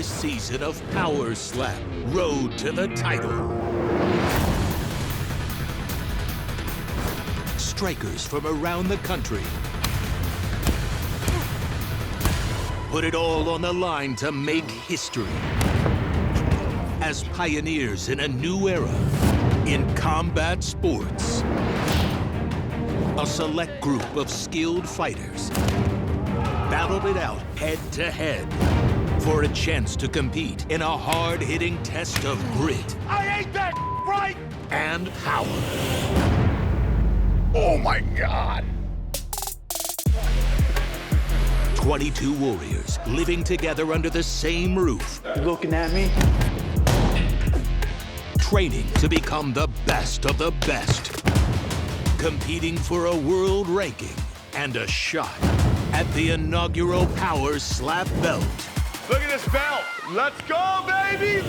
latest season of Power Slap, Road to the Title. Strikers from around the country put it all on the line to make history as pioneers in a new era in combat sports. A select group of skilled fighters battled it out head-to-head for a chance to compete in a hard-hitting test of grit. I ain't that right! And power. Oh my God! 22 warriors living together under the same roof. You looking at me? Training to become the best of the best. Competing for a world ranking and a shot at the inaugural Power Slap belt. Look at this belt! Let's go, baby!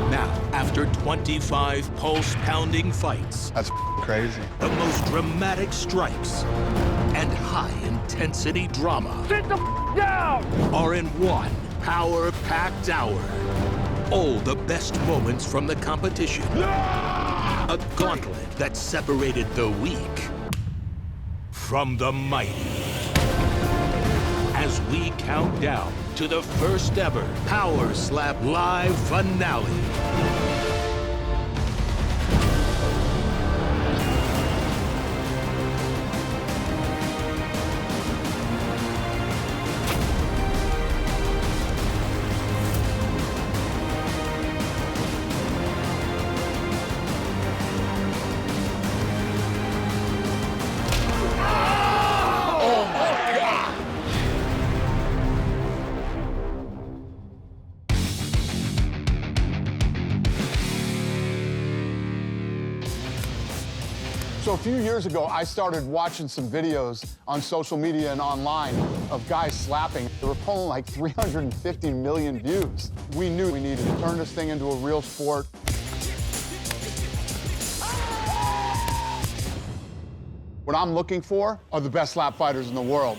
Now, after 25 pulse-pounding fights, That's crazy. the most dramatic strikes, and high-intensity drama Sit the down! are in one power-packed hour. All the best moments from the competition. A gauntlet that separated the weak from the mighty. As we count down to the first ever Power Slap Live finale. So a few years ago, I started watching some videos on social media and online of guys slapping. They were pulling like 350 million views. We knew we needed to turn this thing into a real sport. What I'm looking for are the best slap fighters in the world.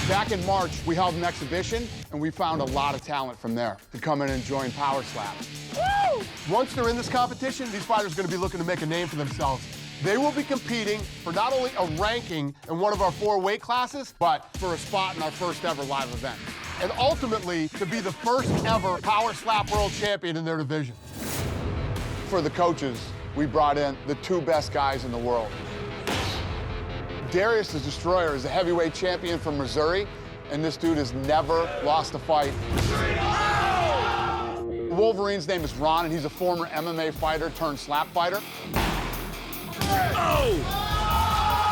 Back in March, we held an exhibition, and we found a lot of talent from there to come in and join Power Slap. Woo! Once they're in this competition, these fighters are going to be looking to make a name for themselves. They will be competing for not only a ranking in one of our 4 weight classes, but for a spot in our first ever live event. And ultimately, to be the first ever Power Slap World Champion in their division. For the coaches, we brought in the 2 best guys in the world. Darius the Destroyer is a heavyweight champion from Missouri, and this dude has never lost a fight. Wolverine's name is Ron, and he's a former MMA fighter turned slap fighter.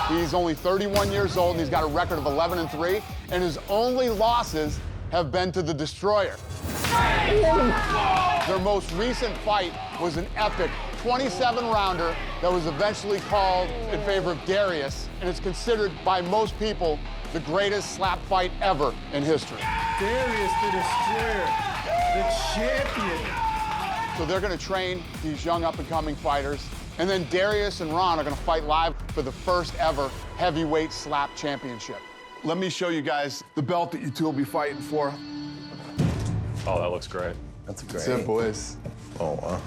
He's only 31 years old, and he's got a record of 11-3, and his only losses have been to the Destroyer. Their most recent fight was an epic 27-rounder that was eventually called in favor of Darius, and it's considered by most people the greatest slap fight ever in history. Darius the Destroyer, the champion. So they're gonna train these young up-and-coming fighters, and then Darius and Ron are gonna fight live for the first ever heavyweight slap championship. Let me show you guys the belt that you 2 will be fighting for. Oh, that looks great. That's great. Simple is. Oh, wow.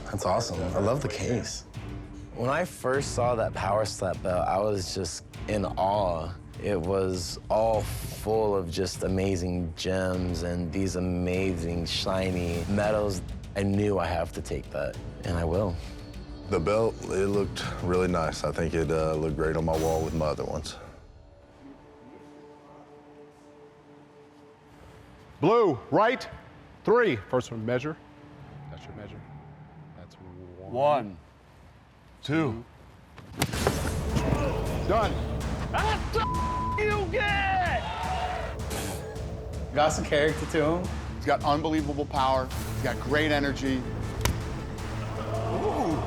That's awesome. I love the case. When I first saw that Power Slap belt, I was just in awe. It was all full of just amazing gems and these amazing shiny metals. I knew I have to take that, and I will. The belt, it looked really nice. I think it looked great on my wall with my other ones. Blue, right, 3. First one, measure. That's your measure. That's 1. 2. Done. You get! Got some character to him. He's got unbelievable power. He's got great energy. Ooh,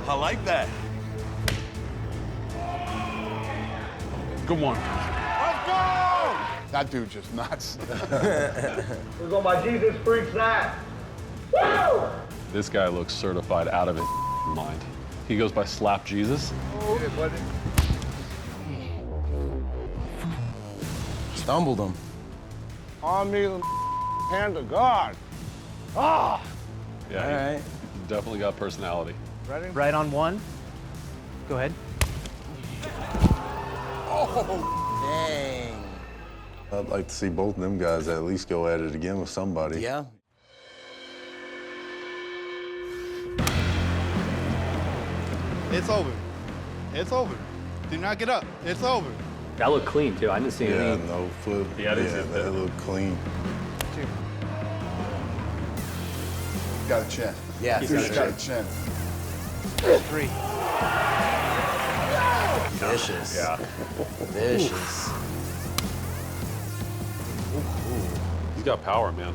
I like that. Good one. Let's go! That dude just nuts. We're going by Jesus Freaks that. Woo! This guy looks certified out of his mind. He goes by Slap Jesus. Oh, yeah, buddy. Stumbled him. Arm me the hand of God. Ah! Yeah, All right. he definitely got personality. Ready? Right on one. Go ahead. Dang. I'd like to see both of them guys at least go at it again with somebody. Yeah. It's over. It's over. Do not get up. It's over. That looked clean, too. I didn't see Yeah, anything. no flip. Yeah, I didn't see that looked clean. Got a chin. Yeah. Dude's got a chin. 3. Vicious. Yeah. Vicious. He's got power, man.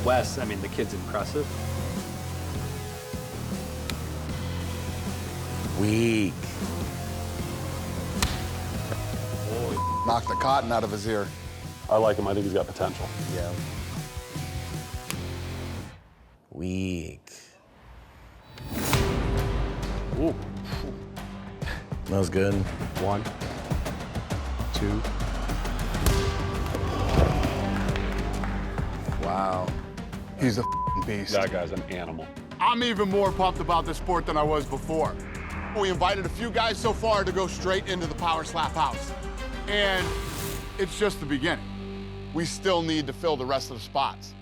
Wes, I mean, the kid's impressive. Weak. Knocked the cotton out of his ear. I like him. I think he's got potential. Yeah. Weak. Ooh. That was good. 1, 2. Wow. He's a beast. That guy's an animal. I'm even more pumped about this sport than I was before. We invited a few guys so far to go straight into the Power Slap House. And it's just the beginning. We still need to fill the rest of the spots.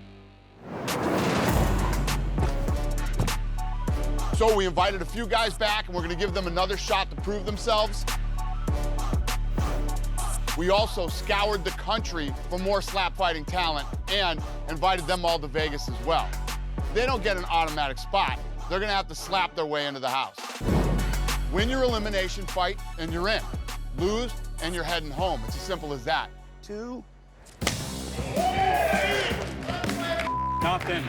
So we invited a few guys back, and we're gonna give them another shot to prove themselves. We also scoured the country for more slap fighting talent and invited them all to Vegas as well. They don't get an automatic spot. They're gonna have to slap their way into the house. Win your elimination fight, and you're in. Lose, and you're heading home. It's as simple as that. 2. Nothing.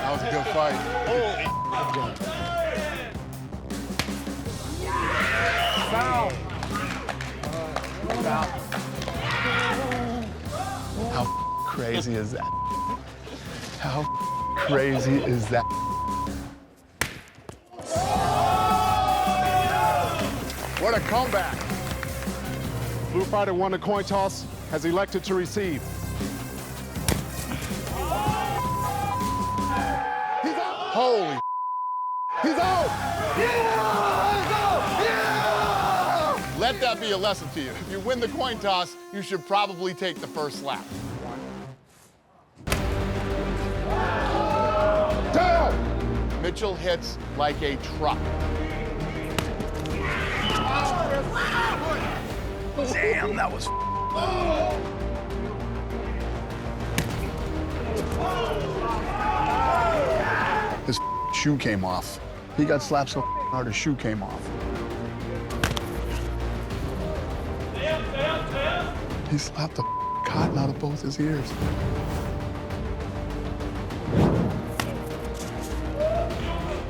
That was a good fight. Foul. Foul. How crazy is that? How crazy is that? What a comeback. Blue fighter won the coin toss, has elected to receive. He's out. Holy. He's out. Yeah! Let that be a lesson to you. If you win the coin toss, you should probably take the first slap. Down! Mitchell hits like a truck. Damn, that was. His shoe came off. He got slapped so hard his shoe came off. He slapped the cotton out of both his ears.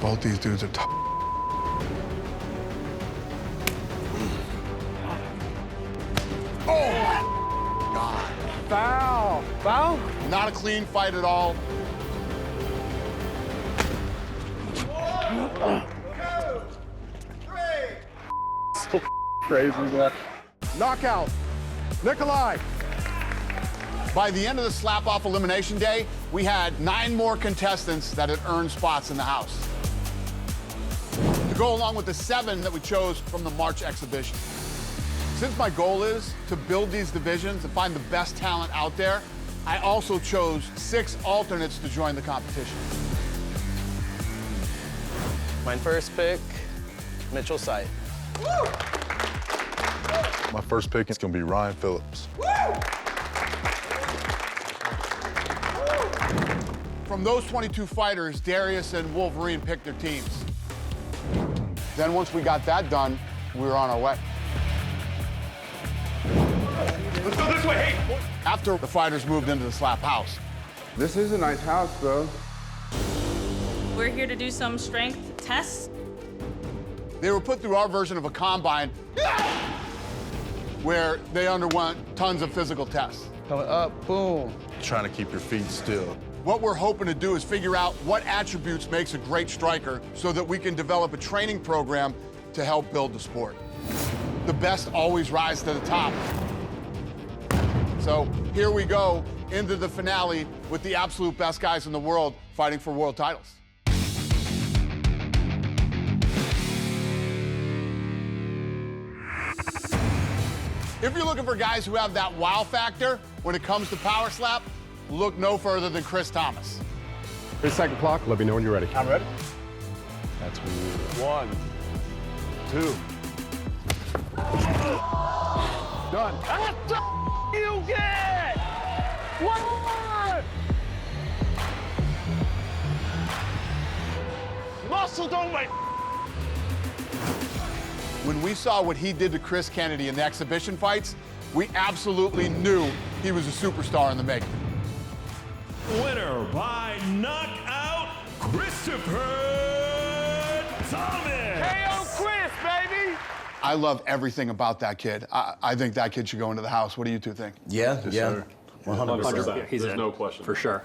Both these dudes are tough. Oh my God. Foul. Foul? Not a clean fight at all. Crazy, man. Knockout. Nikolai. By the end of the slap-off elimination day, we had 9 more contestants that had earned spots in the house, to go along with the 7 that we chose from the March exhibition. Since my goal is to build these divisions and find the best talent out there, I also chose 6 alternates to join the competition. My first pick, Mitchell Sight. My first pick is gonna be Ryan Phillips. From those 22 fighters, Darius and Wolverine picked their teams. Then once we got that done, we were on our way. Let's go this way. Hey. After the fighters moved into the slap house, This is a nice house, though. We're here to do some strength tests. they were put through our version of a combine where they underwent tons of physical tests. Coming up, boom. Trying to keep your feet still. What we're hoping to do is figure out what attributes makes a great striker so that we can develop a training program to help build the sport. The best always rise to the top. So here we go into the finale with the absolute best guys in the world fighting for world titles. If you're looking for guys who have that wow factor when it comes to power slap, look no further than Chris Thomas. Here's second clock. Let me know when you're ready. I'm ready. That's 1, 2. Done. What the you get? What? Muscle don't wait. When we saw what he did to Chris Kennedy in the exhibition fights, we absolutely knew he was a superstar in the making. Winner by knockout, Christopher Thomas. KO Chris, baby. I love everything about that kid. I think that kid should go into the house. What do you two think? Yeah, yeah. 100%. He's There's in. no question. For sure.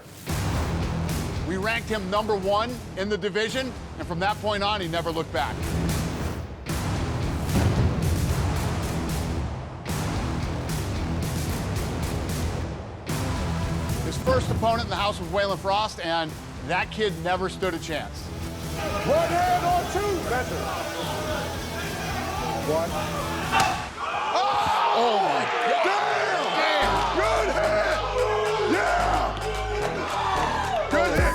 We ranked him #1 in the division, and from that point on, he never looked back. His first opponent in the house was Waylon Frost, and that kid never stood a chance. One hand on 2. That's it. 1. Oh my God! Damn! Good hit! Yeah! Good hit!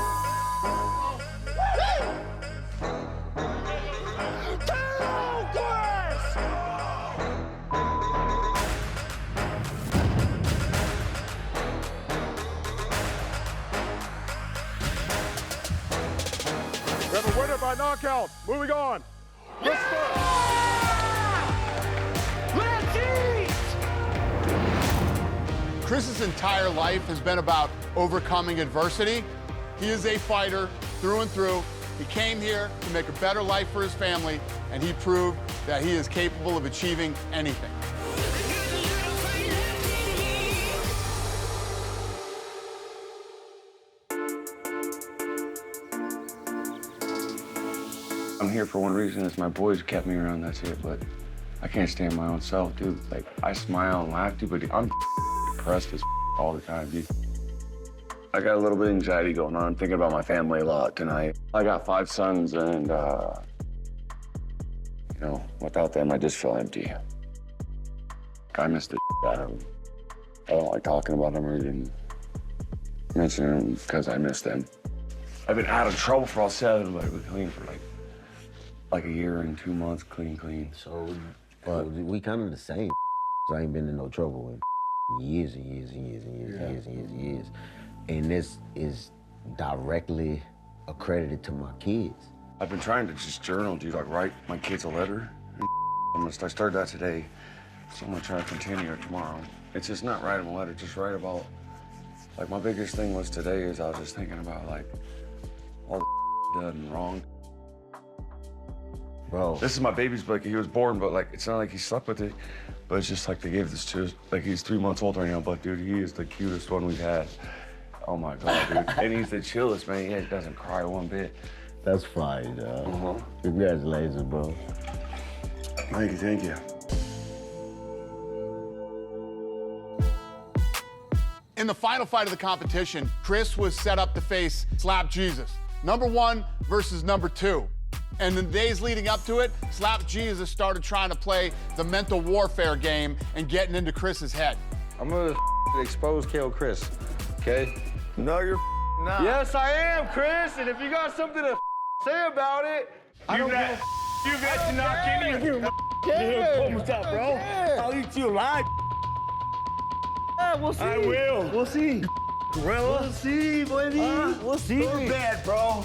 We have a winner by knockout. Moving on. Chris's entire life has been about overcoming adversity. He is a fighter through and through. He came here to make a better life for his family, and he proved that he is capable of achieving anything. I'm here for one reason, it's my boys kept me around, that's it, but I can't stand my own self, dude. Like, I smile and laugh, dude, but I'm depressed as all the time, dude. I got a little bit of anxiety going on. I'm thinking about my family a lot tonight. I got 5 sons, and, you know, without them, I just feel empty. I miss the out of them. I don't like talking about them or even mentioning them because I miss them. I've been out of trouble for all 7, but I've been clean for like a year and 2 months, clean. So we kind of the same. I ain't been in no trouble in years and years and years and years and years and years and years. And this is directly accredited to my kids. I've been trying to just journal, dude, like write my kids a letter. I started that today, so I'm gonna try to continue it tomorrow. It's just not write them a letter, just write about, like my biggest thing was today is I was just thinking about like all the done wrong. Bro. This is my baby's book. He was born, but like it's not like he slept with it, but it's just like they gave this to us. Like he's 3 months old right now, but dude, he is the cutest one we've had. Oh my God, dude. And he's the chillest, man. He doesn't cry one bit. That's fine, dog. Congratulations, bro. Thank you. In the final fight of the competition, Chris was set up to face Slap Jesus, #1 versus #2. And in the days leading up to it, Slap Jesus started trying to play the mental warfare game and getting into Chris's head. I'm gonna expose KO Chris, okay? No, you're not. Yes, I am, Chris. And if you got something to say about it, you got to knock any of you. What's up, bro? I'll eat you alive. Yeah, we'll see. I will. We'll see. We'll see, baby. We'll see. Go to bed, bro.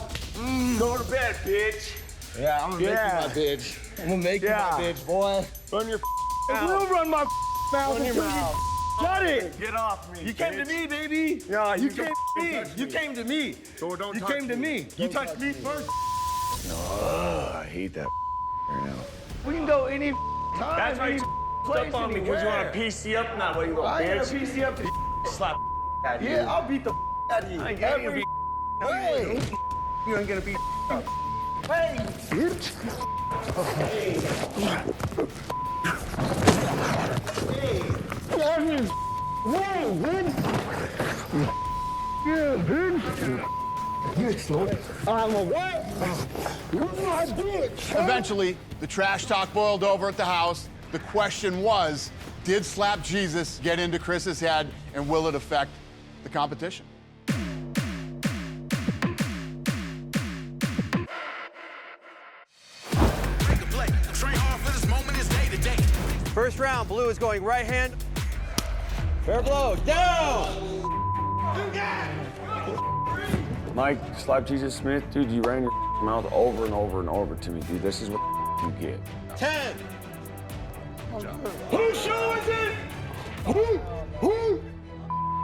Go to bed, bitch. Yeah, I'm gonna make you my bitch. I'm gonna make you my bitch, boy. Run your mouth. We'll run my mouth. Run your mouth. Shut it. Get off me. You came to me, baby. Yeah, you came to me. You came to me. So don't you touch came to me. You touched me first. I hate that right now. We can go any time. That's why you place on me, because you want to PC up now. What you going, I ain't bitch? gonna PC up to slap out of you. Yeah, I'll beat the out of you. I ain't getting you. Hey! You ain't gonna be up. Hey! Bitch! Hey! That is whoa, bitch! Yeah, bitch! You slow. I'm a what? You're my bitch! Eventually, the trash talk boiled over at the house. The question was, did Slap Jesus get into Chris's head, and will it affect the competition? First round, blue is going right hand. Fair blow, down! Mike, Slap Jesus Smith, dude, you ran your mouth over and over and over to me, dude. This is what you get. 10. Whose show is it? Who?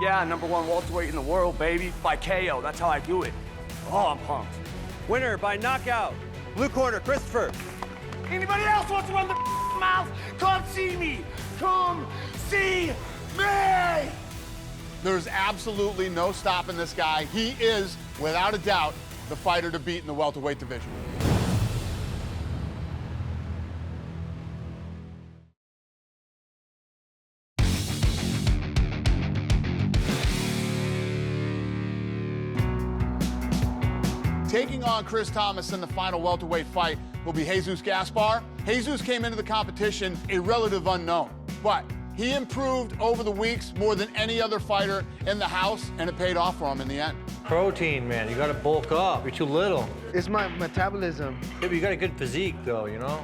Yeah, #1 welterweight in the world, baby. By KO, that's how I do it. Oh, I'm pumped. Winner by knockout. Blue corner, Christopher. Anybody else wants to run the mouth? Come see me. Come see me. There's absolutely no stopping this guy. He is, without a doubt, the fighter to beat in the welterweight division. Taking on Chris Thomas in the final welterweight fight will be Jesus Gaspar. Jesus came into the competition a relative unknown, but he improved over the weeks more than any other fighter in the house, and it paid off for him in the end. Protein, man. You gotta bulk up. You're too little. It's my metabolism. Yeah, but you got a good physique, though, you know?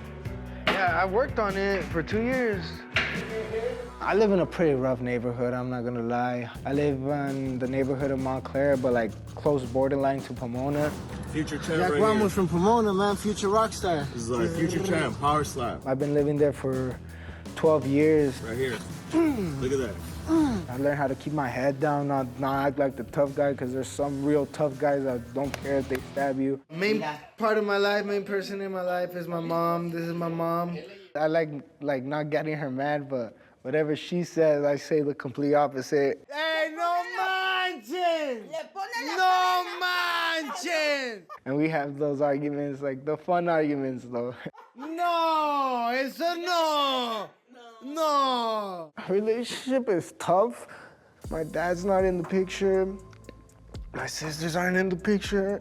Yeah, I worked on it for 2 years. I live in a pretty rough neighborhood, I'm not gonna lie. I live in the neighborhood of Montclair, but like close borderline to Pomona. Future champ Jack right Ramos here. from Pomona, man, future rock star. This is our future champ, power slap. I've been living there for 12 years. Right here. Look at that. I learned how to keep my head down, not act like the tough guy, because there's some real tough guys that don't care if they stab you. Main part of my life, main person in my life is my mom. This is my mom. I like not getting her mad, but whatever she says, I say the complete opposite. Hey, no manches! No manches! And we have those arguments, like the fun arguments, though. No, eso no. No. Our relationship is tough. My dad's not in the picture. My sisters aren't in the picture.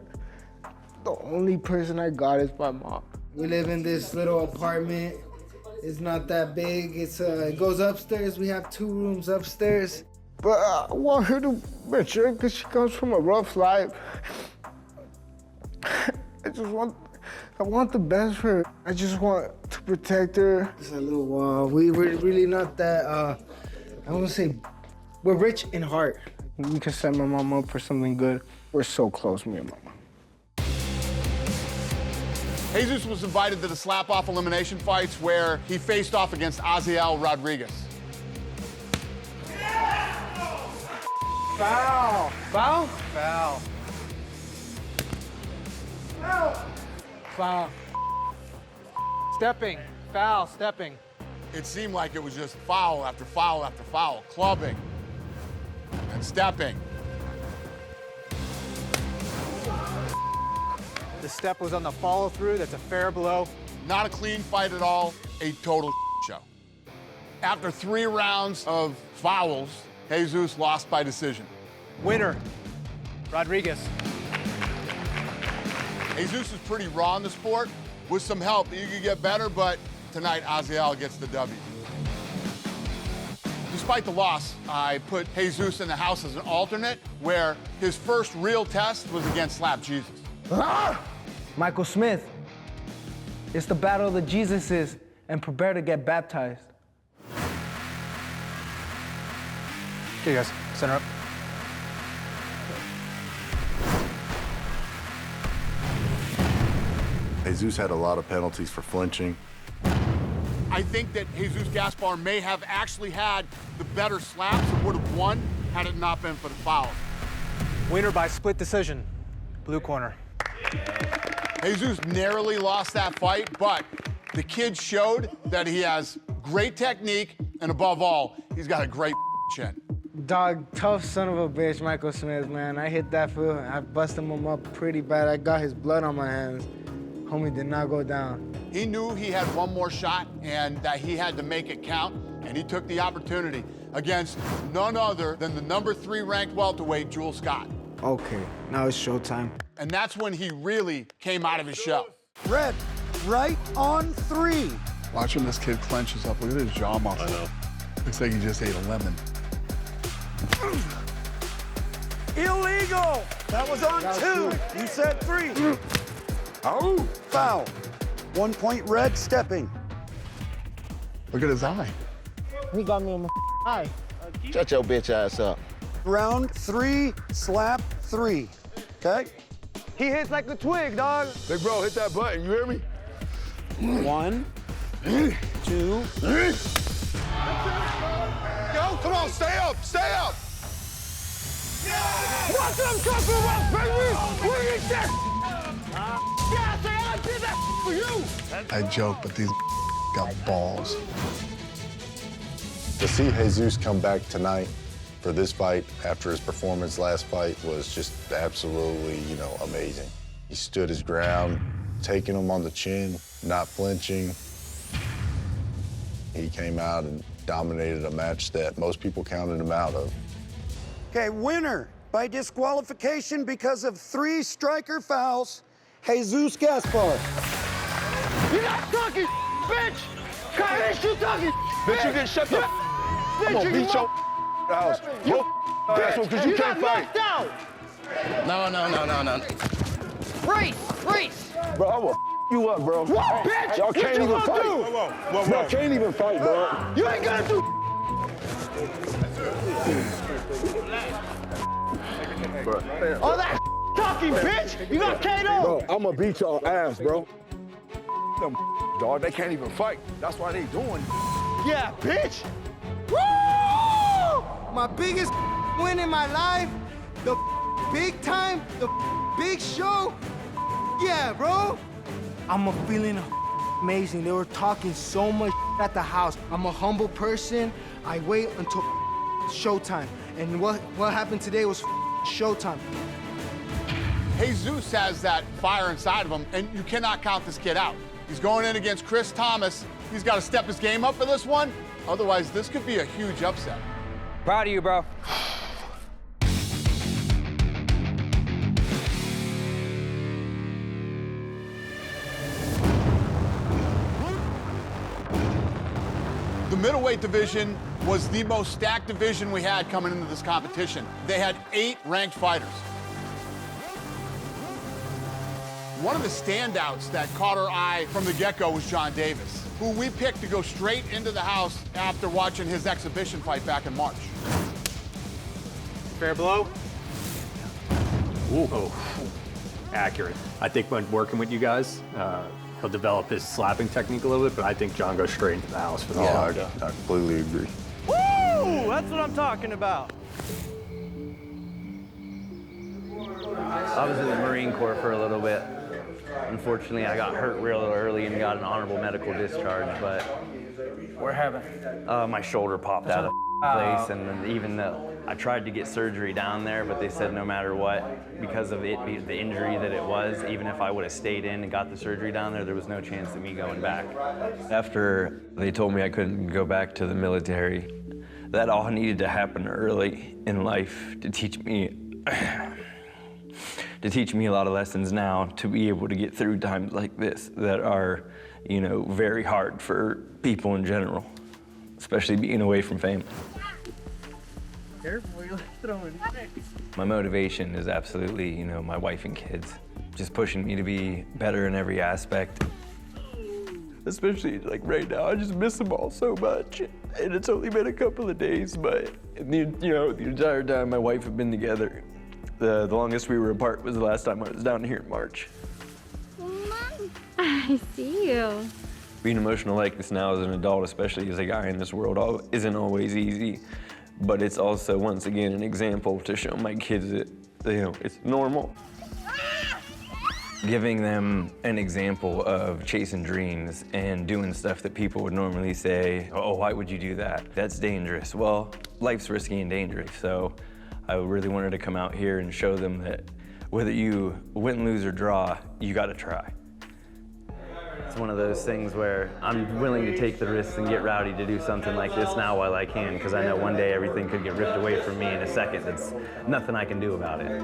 The only person I got is my mom. We live in this little apartment. It's not that big. It goes upstairs. We have 2 rooms upstairs. But I want her to mature because she comes from a rough life. I want the best for her. I just want to protect her. It's a little wall. We're really not that, I want to say, we're rich in heart. We can set my mom up for something good. We're so close, me and my mom. Jesus was invited to the slap-off elimination fights where he faced off against Aziel Rodriguez. Foul! Foul? Foul. Foul. Stepping. Foul, stepping. It seemed like it was just foul after foul after foul, clubbing and stepping. The step was on the follow-through. That's a fair blow. Not a clean fight at all, a total show. After 3 rounds of fouls, Jesus lost by decision. Winner, Rodriguez. Jesus is pretty raw in the sport. With some help, you could get better, but tonight, Aziel gets the W. Despite the loss, I put Jesus in the house as an alternate, where his first real test was against Slap Jesus. Michael Smith, it's the battle of the Jesuses, and prepare to get baptized. Okay, guys, center up. Jesus had a lot of penalties for flinching. I think that Jesus Gaspar may have actually had the better slaps and would have won had it not been for the fouls. Winner by split decision, blue corner. Jesus narrowly lost that fight, but the kid showed that he has great technique, and above all, he's got a great chin. Dog, tough son of a bitch, Michael Smith, man. I hit that fool. I busted him up pretty bad. I got his blood on my hands. Homie did not go down. He knew he had one more shot and that he had to make it count, and he took the opportunity against none other than the #3 ranked welterweight, Jules Scott. Okay, now it's showtime. And that's when he really came out of his shell. Red, right on 3. Watching this kid clench his up. Look at his jaw muscle. I know. Looks like he just ate a lemon. Illegal. That was on 2. You said 3. Oh, foul. 1 point red stepping. Look at his eye. He got me in my eye. Shut your bitch ass up. Round 3, slap 3. Okay? He hits like a twig, dog. Big bro, hit that button, you hear me? 1, 2. Yo, come on, stay up, stay up. What's what I'm talking about, baby? Bring it down. Yes, I did that for you. I joke, but these got balls. To see Jesus come back tonight for this fight after his performance last fight was just absolutely, amazing. He stood his ground, taking him on the chin, not flinching. He came out and dominated a match that most people counted him out of. Okay, winner by disqualification because of 3 striker fouls, Jesus Gaspar. You're not talking, bitch! Kyle, you talking, bitch! You get shut the I'm gonna beat your house. Your asshole, because you can't fight. No. Race! Bro, I will you up, bro. What, bitch? Y'all can't even fight. Y'all can't even fight, bro. You ain't gonna do. All that talking, bitch! You got KO! Bro, I'm gonna beat y'all ass, bro. Them dog, they can't even fight. That's why they doing. Yeah, bitch! Woo! My biggest win in my life, the big time, the big show. Yeah, bro. I'm feeling amazing. They were talking so much at the house. I'm a humble person. I wait until showtime. And what happened today was showtime. Jesus has that fire inside of him, and you cannot count this kid out. He's going in against Chris Thomas. He's got to step his game up for this one. Otherwise, this could be a huge upset. Proud of you, bro. The middleweight division was the most stacked division we had coming into this competition. They had 8 ranked fighters. One of the standouts that caught our eye from the get-go was John Davis, who we picked to go straight into the house after watching his exhibition fight back in March. Fair blow? Ooh. Oh. Accurate. I think when working with you guys, he'll develop his slapping technique a little bit, but I think John goes straight into the house for the I completely agree. Woo! That's what I'm talking about. I was in the Marine Corps for a little bit. Unfortunately, I got hurt real early and got an honorable medical discharge, but... What happened? My shoulder popped out of place, and then even though I tried to get surgery down there, but they said no matter what, because of it, the injury that it was, even if I would have stayed in and got the surgery down there was no chance of me going back. After they told me I couldn't go back to the military, that all needed to happen early in life to teach me a lot of lessons now to be able to get through times like this that are, very hard for people in general, especially being away from family. Careful, you're throwing sticks. My motivation is absolutely, my wife and kids, just pushing me to be better in every aspect. Especially like right now, I just miss them all so much. And it's only been a couple of days, but the entire time my wife had been together, the longest we were apart was the last time I was down here in March. Mom, I see you. Being emotional like this now as an adult, especially as a guy in this world, isn't always easy. But it's also, once again, an example to show my kids that, it's normal. giving them an example of chasing dreams and doing stuff that people would normally say, oh, why would you do that? That's dangerous. Well, life's risky and dangerous, so I really wanted to come out here and show them that whether you win, lose, or draw, you gotta try. It's one of those things where I'm willing to take the risks and get rowdy to do something like this now while I can, because I know one day everything could get ripped away from me in a second. There's nothing I can do about it.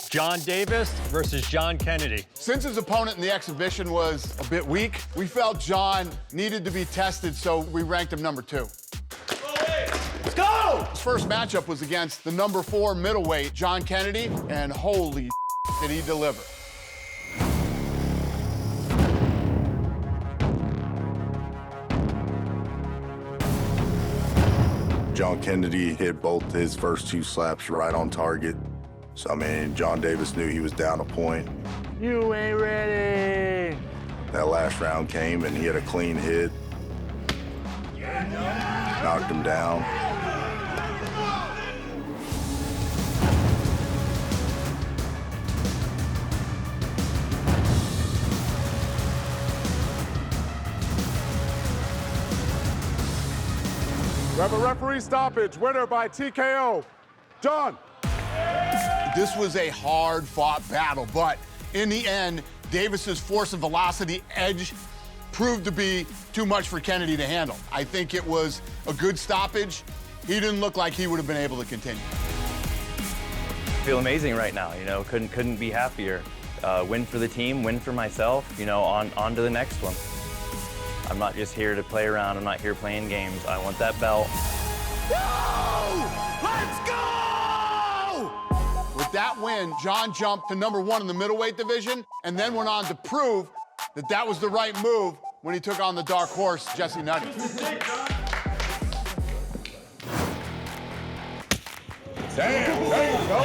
John Davis versus John Kennedy. Since his opponent in the exhibition was a bit weak, we felt John needed to be tested, so we ranked him number 2. Let's go! His first matchup was against the number 4 middleweight, John Kennedy, and holy did he deliver. John Kennedy hit both his first 2 slaps right on target. So, I mean, John Davis knew he was down a point. You ain't ready. That last round came and he had a clean hit. Knocked him down. We have a referee stoppage. Winner by TKO. John. This was a hard-fought battle, but in the end, Davis's force and velocity edge proved to be too much for Kennedy to handle. I think it was a good stoppage. He didn't look like he would have been able to continue. I feel amazing right now, you know, couldn't be happier. Win for the team, win for myself, you know, on to the next one. I'm not just here to play around, I'm not here playing games. I want that belt. Let's go! With that win, John jumped to number 1 in the middleweight division and then went on to prove that that was the right move when he took on the dark horse, Jesse Nutty. Damn, there you go.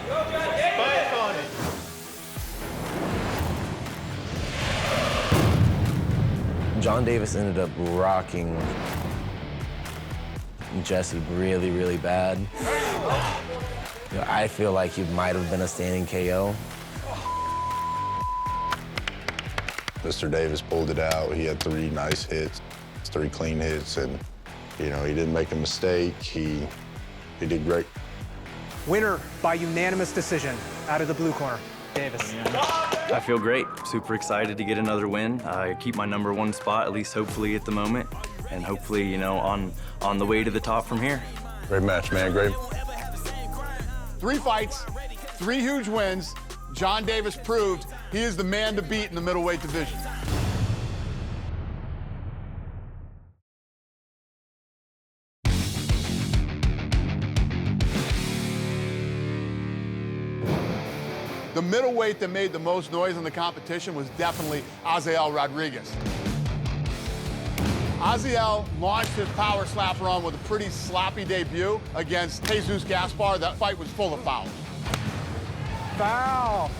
Spike on it. John Davis ended up rocking Jesse really, really bad. You know, I feel like he might have been a standing KO. Mr. Davis pulled it out. He had 3 nice hits, 3 clean hits, and, you know, he didn't make a mistake. He did great. Winner by unanimous decision out of the blue corner, Davis. I feel great. Super excited to get another win. I keep my number 1 spot, at least hopefully at the moment, and hopefully, you know, on the way to the top from here. Great match, man. Great. 3 fights, 3 huge wins. John Davis proved he is the man to beat in the middleweight division. The middleweight that made the most noise in the competition was definitely Aziel Rodriguez. Aziel launched his power slap run with a pretty sloppy debut against Jesus Gaspar. That fight was full of fouls. Foul.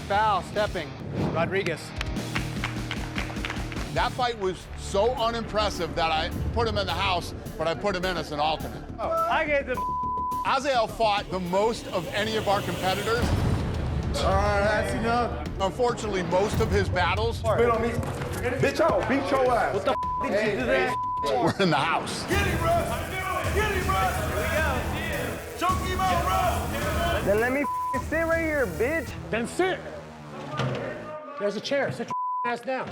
Foul, stepping. Rodriguez. That fight was so unimpressive that I put him in the house, but I put him in as an alternate. Oh, I get the. Aziel fought the most of any of our competitors. All right, that's enough. Unfortunately, most of his battles Spit on me. Bitch, I'll beat your ass. What the did you do that? were in the house. Get him, Russ. Get him, Russ. Here we go. Choke him out, Russ. Then let me sit right here, bitch. Then sit. There's a chair. Sit your ass down.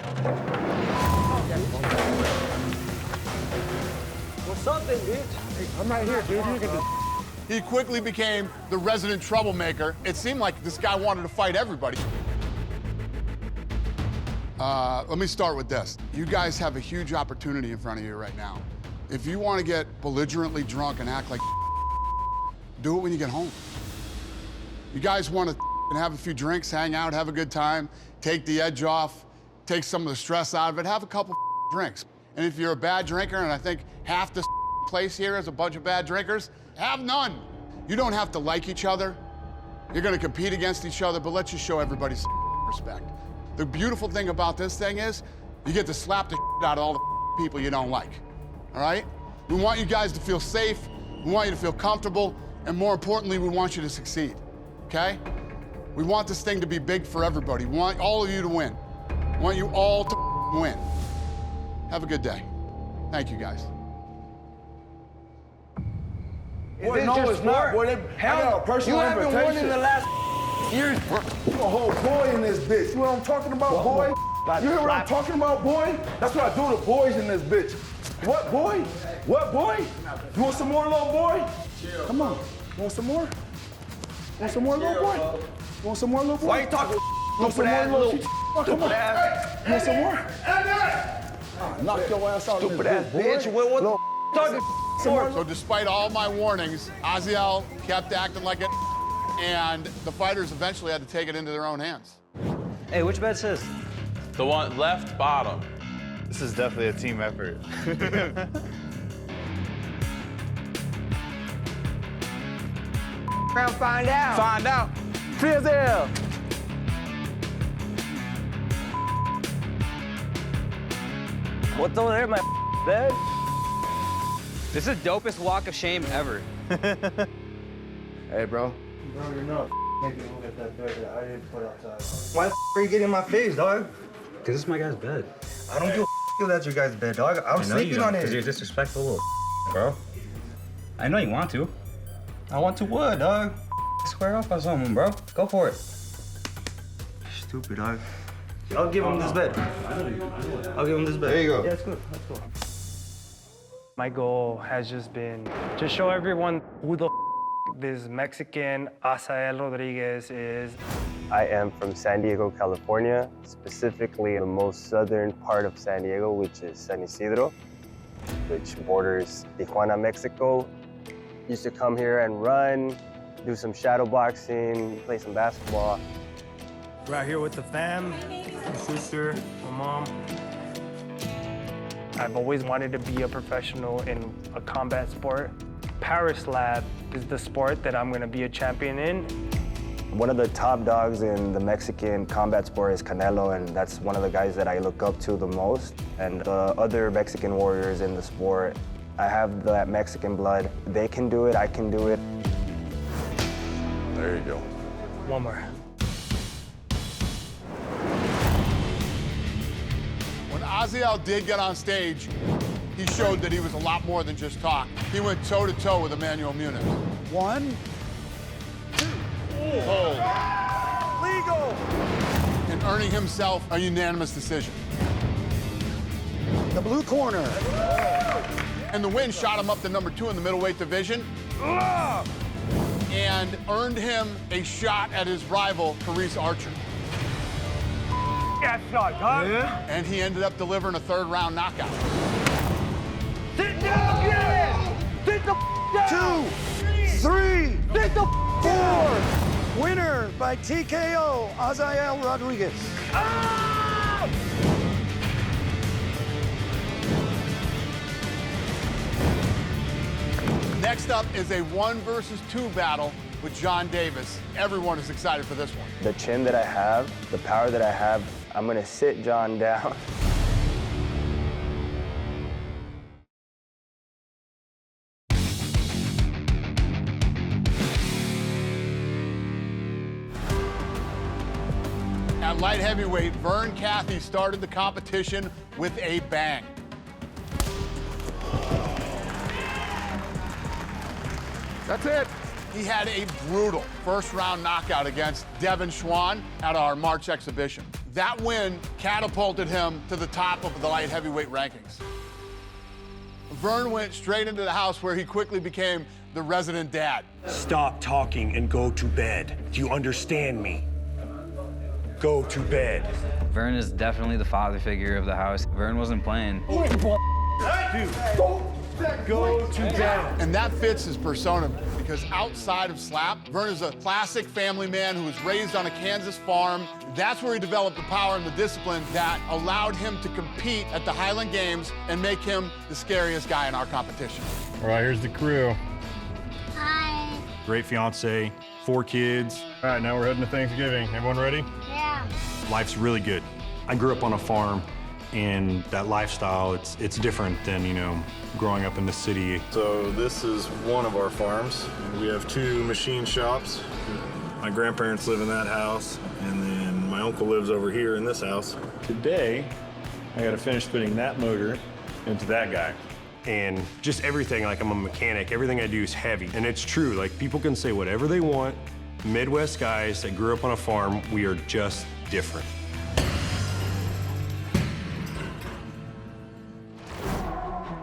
What's up then, bitch? Hey, I'm right here, dude. You can do. He quickly became the resident troublemaker. It seemed like this guy wanted to fight everybody. Let me start with this. You guys have a huge opportunity in front of you right now. If you want to get belligerently drunk and act like do it when you get home. You guys want to have a few drinks, hang out, have a good time, take the edge off, take some of the stress out of it, have a couple drinks. And if you're a bad drinker, and I think half this place here is a bunch of bad drinkers, have none. You don't have to like each other. You're gonna compete against each other, but let's just show everybody some respect. The beautiful thing about this thing is you get to slap the out of all the people you don't like, all right? We want you guys to feel safe, we want you to feel comfortable, and more importantly, we want you to succeed. okay? We want this thing to be big for everybody. We want all of you to win. We want you all to win. Have a good day. Thank you, guys. Boy, no, it's not. Boy, I got a personal You haven't won in the last years. You a whole boy in this bitch. You know what I'm talking about, boy? You hear what I'm talking about, boy? That's what I do to boys in this bitch. What, boy? What, boy? You want some more, little boy? Come on. You want some more? Want some more, little boy? You want some more, little boy? Why you talking Want some more, little boy? Come on. ass? You want some more? Knock your ass out. Stupid ass bitch. What talking for? So despite all my warnings, Aziel kept acting like it, and the fighters eventually had to take it into their own hands. Hey, which bed's this? The one left bottom. This is definitely a team effort. Find out. Find out. Fizzle. What's over there, my bed? This is the dopest walk of shame ever. Hey, bro. Bro, you're not making me look at that bed that I didn't put outside. Why the are you getting in my face, dog? Because it's my guy's bed. I don't give a if that's your guy's bed, dog. I was sleeping on it. Because you're a disrespectful little bro. I know you want to. I want to what, dog? Square off on someone, bro. Go for it. Stupid, dog. I'll give him this bed. I'll give him this bed. There you go. Yeah, it's good. That's cool. My goal has just been to show everyone who the this Mexican Aziel Rodriguez is. I am from San Diego, California, specifically the most southern part of San Diego, which is San Isidro, which borders Tijuana, Mexico. Used to come here and run, do some shadow boxing, play some basketball. Right here with the fam, my sister, my mom. I've always wanted to be a professional in a combat sport. Power slap is the sport that I'm gonna be a champion in. One of the top dogs in the Mexican combat sport is Canelo, and that's one of the guys that I look up to the most. And the other Mexican warriors in the sport, I have that Mexican blood. They can do it, I can do it. There you go. One more. When Aziel did get on stage, he showed that he was a lot more than just talk. He went toe-to-toe with Emmanuel Muniz. 1, 2. Legal! And earning himself a unanimous decision. The blue corner. And the win shot him up to #2 in the middleweight division and earned him a shot at his rival, Carice Archer. That shot, dog. Yeah. And he ended up delivering a third-round knockout. Sit down, get it! Sit the down! 2, 3, Sit the 4. Winner by TKO, Aziel Rodriguez. Ah! Next up is a 1 versus 2 battle with John Davis. Everyone is excited for this one. The chin that I have, the power that I have, I'm gonna sit John down. At light heavyweight, Vern Cathy started the competition with a bang. That's it. He had a brutal first-round knockout against Devin Schwann at our March exhibition. That win catapulted him to the top of the light heavyweight rankings. Vern went straight into the house where he quickly became the resident dad. Stop talking and go to bed. Do you understand me? Go to bed. Vern is definitely the father figure of the house. Vern wasn't playing. Go to bed. And that fits his persona because outside of slap, Vern is a classic family man who was raised on a Kansas farm. That's where he developed the power and the discipline that allowed him to compete at the Highland Games and make him the scariest guy in our competition. All right, here's the crew. Hi. Great fiance, 4 kids. All right, now we're heading to Thanksgiving. Everyone ready? Yeah. Life's really good. I grew up on a farm, and that lifestyle, it's different than, you know, growing up in the city. So this is one of our farms. We have 2 machine shops. My grandparents live in that house, and then my uncle lives over here in this house. Today, I gotta finish putting that motor into that guy. And just everything, like I'm a mechanic, everything I do is heavy. And it's true, like people can say whatever they want. Midwest guys that grew up on a farm, we are just different.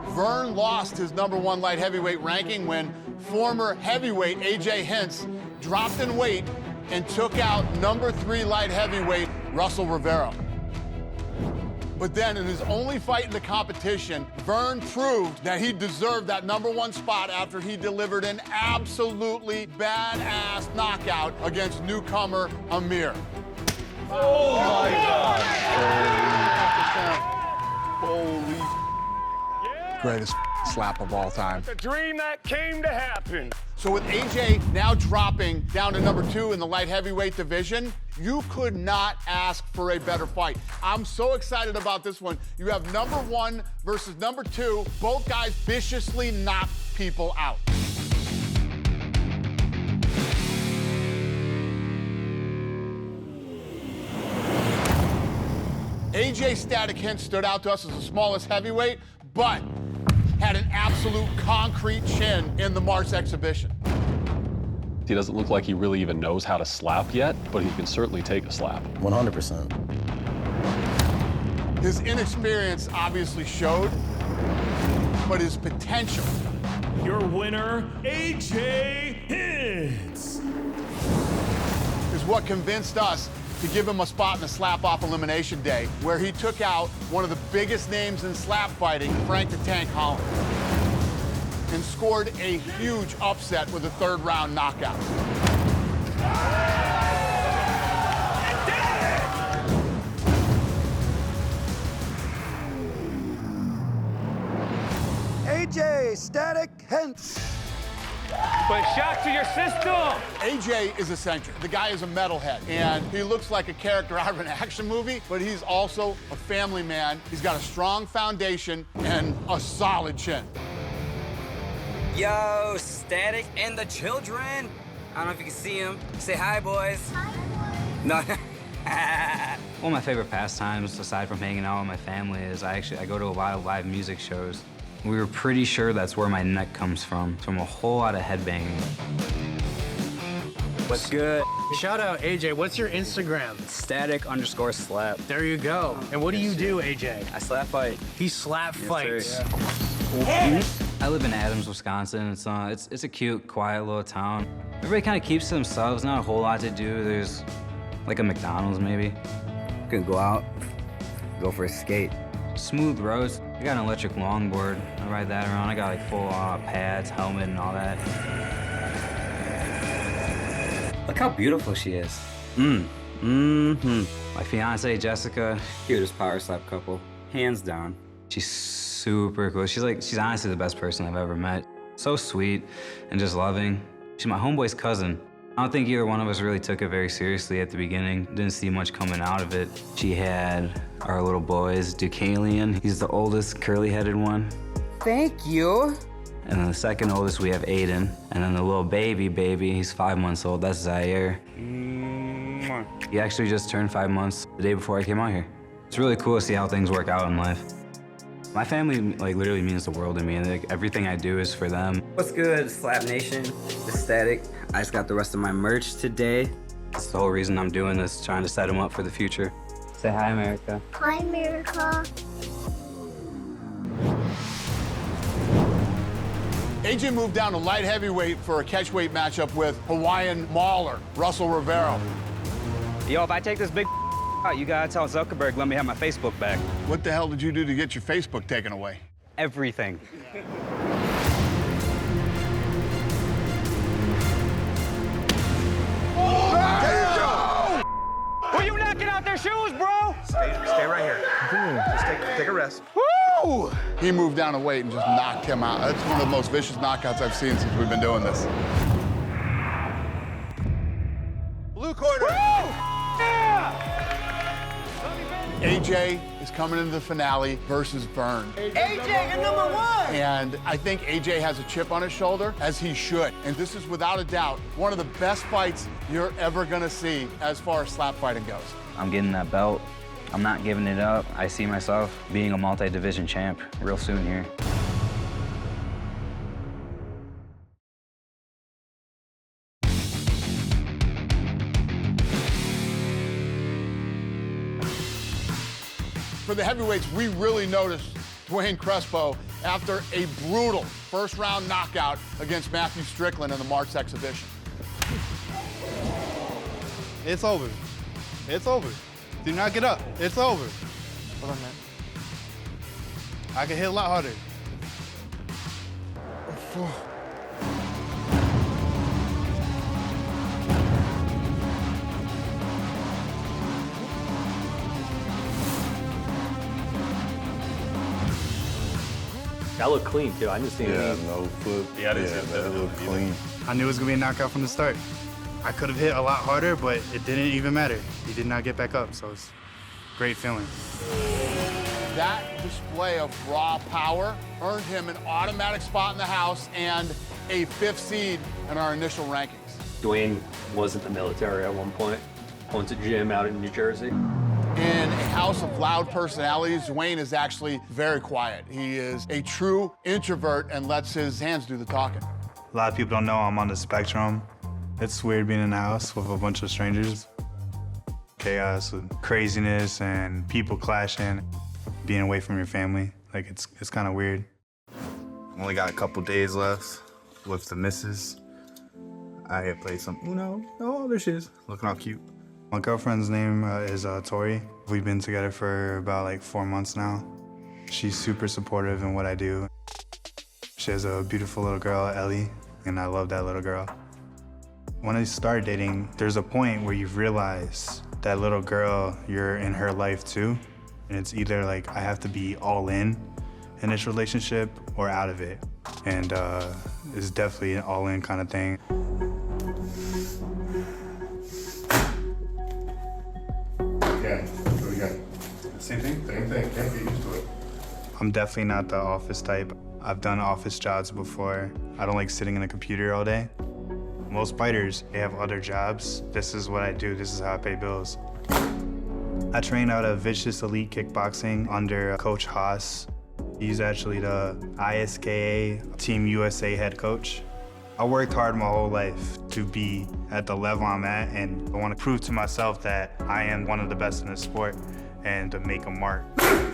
Vern lost his #1 light heavyweight ranking when former heavyweight AJ Hintz dropped in weight and took out #3 light heavyweight Russell Rivera. But then in his only fight in the competition, Vern proved that he deserved that #1 spot after he delivered an absolutely badass knockout against newcomer Amir. Oh my God. Holy. Greatest slap of all time. The dream that came to happen. So with AJ now dropping down to #2 in the light heavyweight division, you could not ask for a better fight. I'm so excited about this one. You have #1 versus #2. Both guys viciously knock people out. AJ Static Hintz stood out to us as the smallest heavyweight, but had an absolute concrete chin in the March exhibition. He doesn't look like he really even knows how to slap yet, but he can certainly take a slap. 100%. His inexperience obviously showed, but his potential. Your winner, AJ Hintz. Is what convinced us to give him a spot in the slap-off elimination day, where he took out one of the biggest names in slap fighting, Frank the Tank Holland, and scored a huge upset with a third-round knockout. AJ Static Hintz. But shock to your system. AJ is eccentric. The guy is a metalhead, and he looks like a character out of an action movie, but he's also a family man. He's got a strong foundation and a solid chin. Yo, Static and the children. I don't know if you can see him. Say hi, boys. Hi, boys. No. One of my favorite pastimes, aside from hanging out with my family, is I go to a lot of live music shows. We were pretty sure that's where my neck comes from a whole lot of headbanging. What's good? Shout out AJ, what's your Instagram? Static_slap. There you go. And what do you do, AJ? I slap fight. He slap fights. I live in Adams, Wisconsin. It's a cute, quiet little town. Everybody kind of keeps to themselves, not a whole lot to do. There's like a McDonald's maybe. You can go out, go for a skate. Smooth roads. I got an electric longboard. I ride that around. I got like full pads, helmet, and all that. Look how beautiful she is. My fiance, Jessica. Cutest power slap couple, hands down. She's super cool. She's honestly the best person I've ever met. So sweet and just loving. She's my homeboy's cousin. I don't think either one of us really took it very seriously at the beginning. Didn't see much coming out of it. She had our little boys, Deucalion. He's the oldest, curly-headed one. Thank you. And then the second oldest, we have Aiden. And then the little baby, he's 5 months old. That's Zaire. He actually just turned 5 months the day before I came out here. It's really cool to see how things work out in life. My family literally means the world to me, and everything I do is for them. What's good, Slap Nation? It's Static. I just got the rest of my merch today. That's the whole reason I'm doing this, trying to set them up for the future. Say hi, America. Hi, America. AJ moved down to light heavyweight for a catchweight matchup with Hawaiian mauler Russell Rivera. Yo, if I take this big out, you gotta tell Zuckerberg, let me have my Facebook back. What the hell did you do to get your Facebook taken away? Everything. Were you knocking out their shoes, bro? Stay right here. Just take a rest. Woo! He moved down a weight and just knocked him out. That's one of the most vicious knockouts I've seen since we've been doing this. Blue corner. Yeah! AJ is coming into the finale versus Vern. AJ, you're number one! And I think AJ has a chip on his shoulder, as he should. And this is without a doubt one of the best fights you're ever gonna see as far as slap fighting goes. I'm getting that belt. I'm not giving it up. I see myself being a multi-division champ real soon here. For the heavyweights, we really noticed Dwayne Crespo after a brutal first-round knockout against Matthew Strickland in the March exhibition. It's over. It's over. Do not get up. It's over. Hold on, man. I can hit a lot harder. That looked clean, too. I didn't see anything. no foot. Yeah, I didn't see that looked clean. I knew it was gonna be a knockout from the start. I could have hit a lot harder, but it didn't even matter. He did not get back up, so it's a great feeling. That display of raw power earned him an automatic spot in the house and a 5th seed in our initial rankings. Dwayne was in the military at one point. Owns a gym out in New Jersey. In a house of loud personalities, Dwayne is actually very quiet. He is a true introvert and lets his hands do the talking. A lot of people don't know I'm on the spectrum. It's weird being in a house with a bunch of strangers. Chaos and craziness and people clashing, being away from your family. Like, it's kind of weird. Only got a couple days left with the missus. I had played some Uno. Oh, there she is, looking all cute. My girlfriend's name is Tori. We've been together for about like 4 months now. She's super supportive in what I do. She has a beautiful little girl, Ellie, and I love that little girl. When I started dating, there's a point where you realize that little girl, you're in her life too. And it's either like I have to be all in this relationship or out of it. And it's definitely an all in kind of thing. Yeah, what do we got? Same thing? Same thing, can't get used to it. I'm definitely not the office type. I've done office jobs before. I don't like sitting in a computer all day. Most fighters, they have other jobs. This is what I do, this is how I pay bills. I train out of Vicious Elite Kickboxing under Coach Haas. He's actually the ISKA Team USA head coach. I worked hard my whole life to be at the level I'm at, and I want to prove to myself that I am one of the best in the sport and to make a mark. Yeah,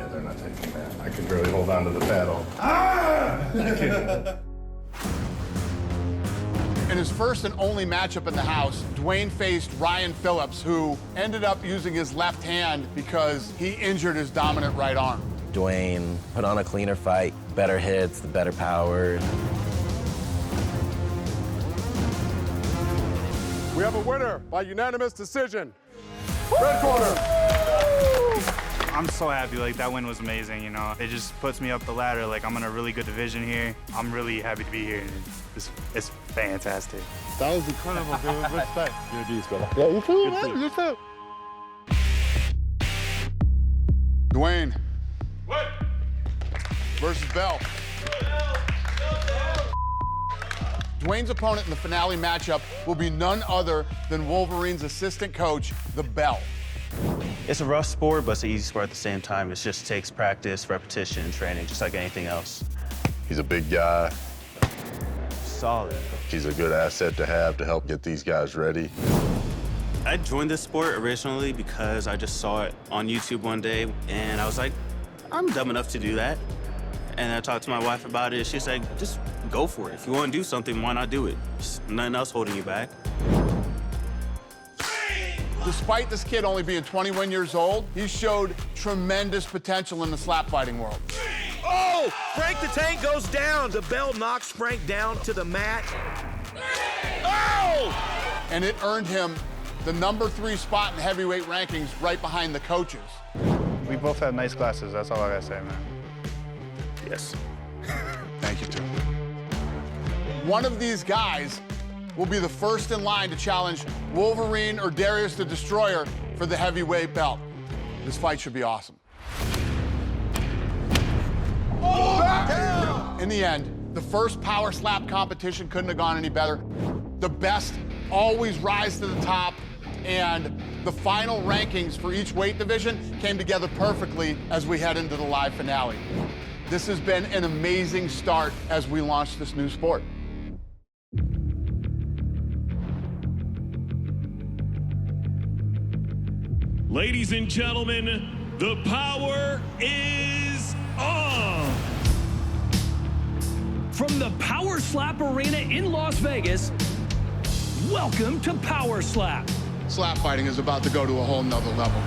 they're not taking that. I could really hold on to the paddle. In his first and only matchup in the house, Dwayne faced Ryan Phillips, who ended up using his left hand because he injured his dominant right arm. Dwayne put on a cleaner fight, better hits, the better power. We have a winner by unanimous decision. Red corner. I'm so happy, like that win was amazing, you know. It just puts me up the ladder, like I'm in a really good division here. I'm really happy to be here, and it's fantastic. That was incredible, dude. Respect. You're a beast, brother. Yeah, you too, man. You too. Dwayne. What? Versus Bell. Dwayne's opponent in the finale matchup will be none other than Wolverine's assistant coach, the Bell. It's a rough sport, but it's an easy sport at the same time. It just takes practice, repetition, and training, just like anything else. He's a big guy. Solid. He's a good asset to have to help get these guys ready. I joined this sport originally because I just saw it on YouTube one day, and I was like, I'm dumb enough to do that. And I talked to my wife about it. She's like, just go for it. If you want to do something, why not do it? There's nothing else holding you back. Despite this kid only being 21 years old, he showed tremendous potential in the slap fighting world. Oh! Frank the Tank goes down. The Bell knocks Frank down to the mat. Oh! And it earned him the #3 spot in heavyweight rankings right behind the coaches. We both have nice glasses, that's all I gotta say, man. Yes. Thank you, too. One of these guys will be the first in line to challenge Wolverine or Darius the Destroyer for the heavyweight belt. This fight should be awesome. In the end, the first power slap competition couldn't have gone any better. The best always rise to the top, and the final rankings for each weight division came together perfectly as we head into the live finale. This has been an amazing start as we launch this new sport. Ladies and gentlemen, the power is on! From the Power Slap Arena in Las Vegas, welcome to Power Slap. Slap fighting is about to go to a whole nother level.